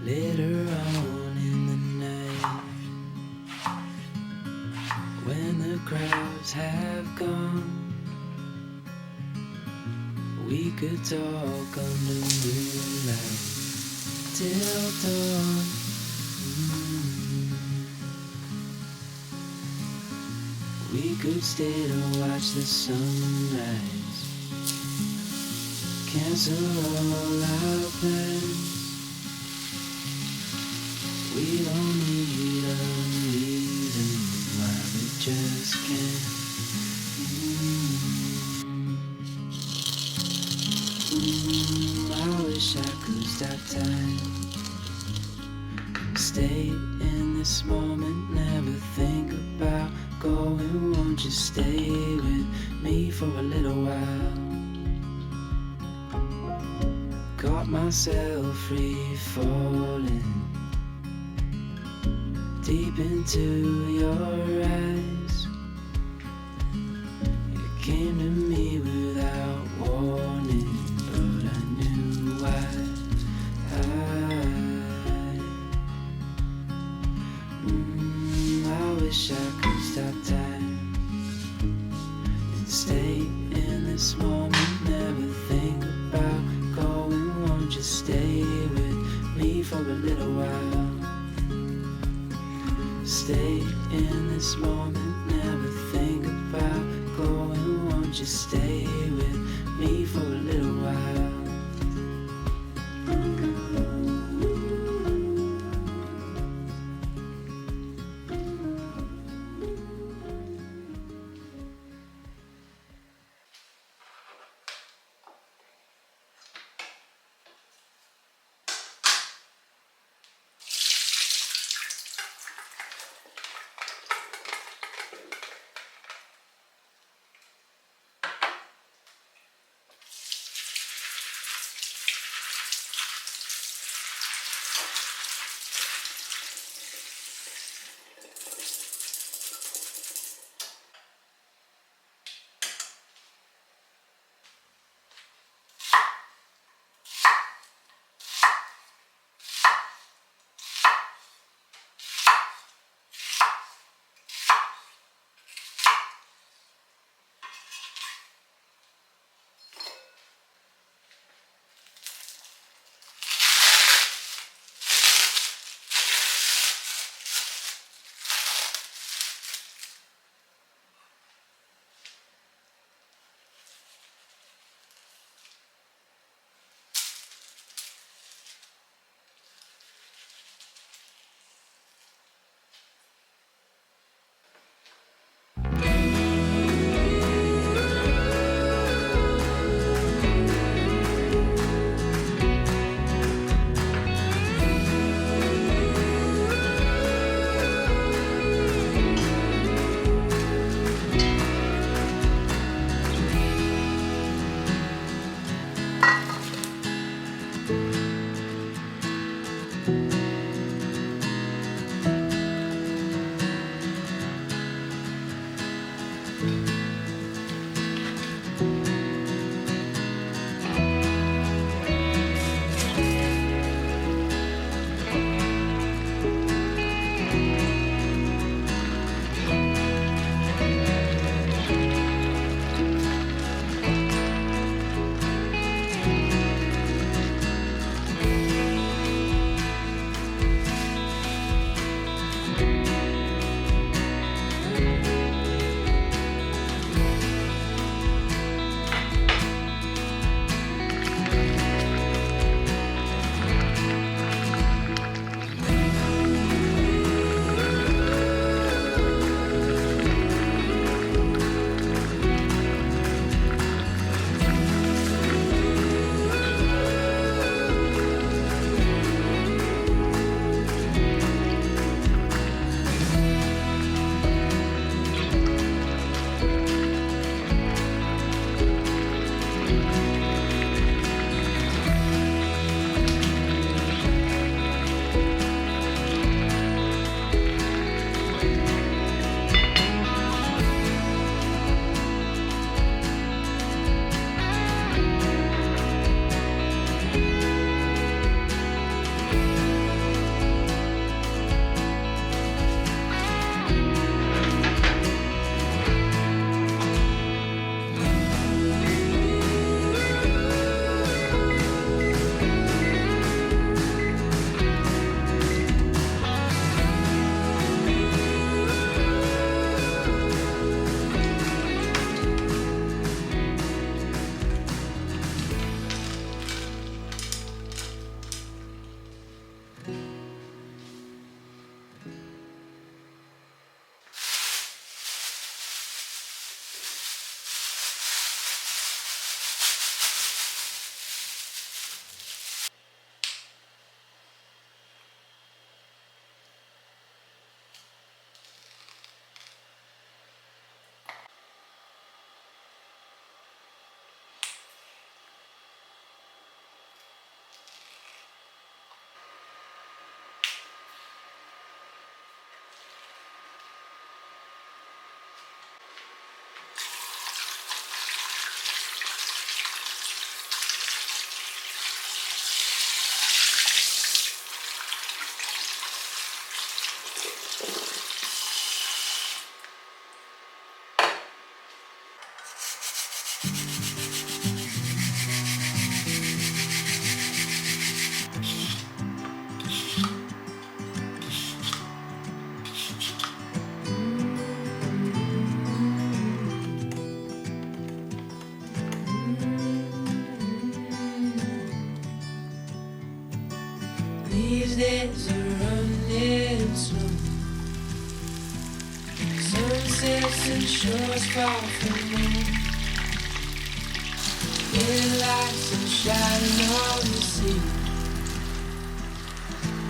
Later on in the night, when the crowds have gone, we could talk under moonlight till dawn. We could stay to watch the sunrise, cancel all our plans. We don't need a reason why we just can't. I wish I could stop time and stay in this moment, never think about going. Won't you stay with me for a little while? Got myself free falling deep into your eyes. You came to me without warning, but I knew why. I wish I could stop time and stay in this moment, never think about going. Won't you stay with me for a little while? Stay in this moment, never think about going. Won't you stay with me for a little while? These days are running slow. Sunsets and shores far from home. Headlights are shining on the sea.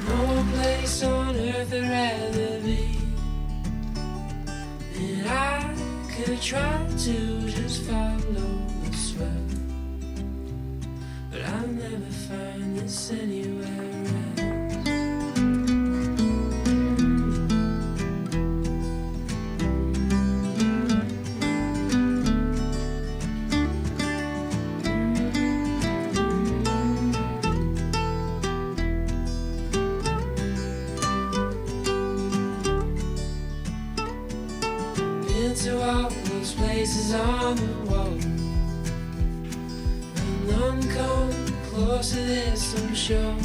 No place on earth I'd rather be. And I could try to just follow the swell, but I'll never find this anywhere else. To all those places on the wall, and none come close to this, I'm sure.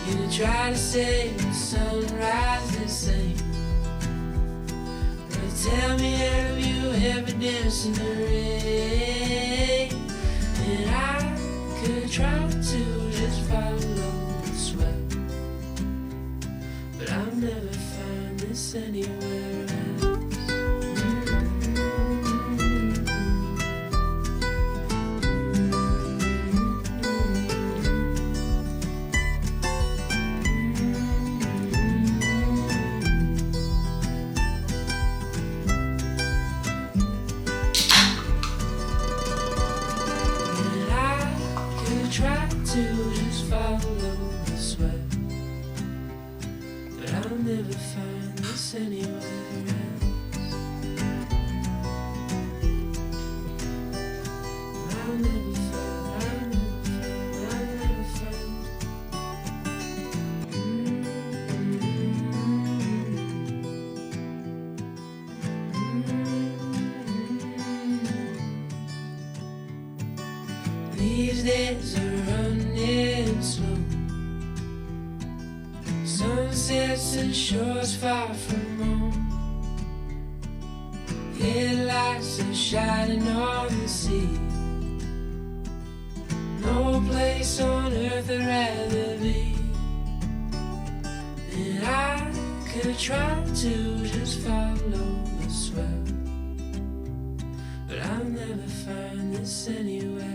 You try to say the sunrise the same, but tell me, have you ever danced in the rain? And I could try to just follow the sweat, but I'll never find this anywhere else. Try to just follow the sweat, but I'll never find this anywhere else. I'll never find. These days are running slow. Sunsets and shores far from home. Headlights are shining on the sea. No place on earth I'd rather be. And I could try to just follow the swell, but I'll never find this anywhere.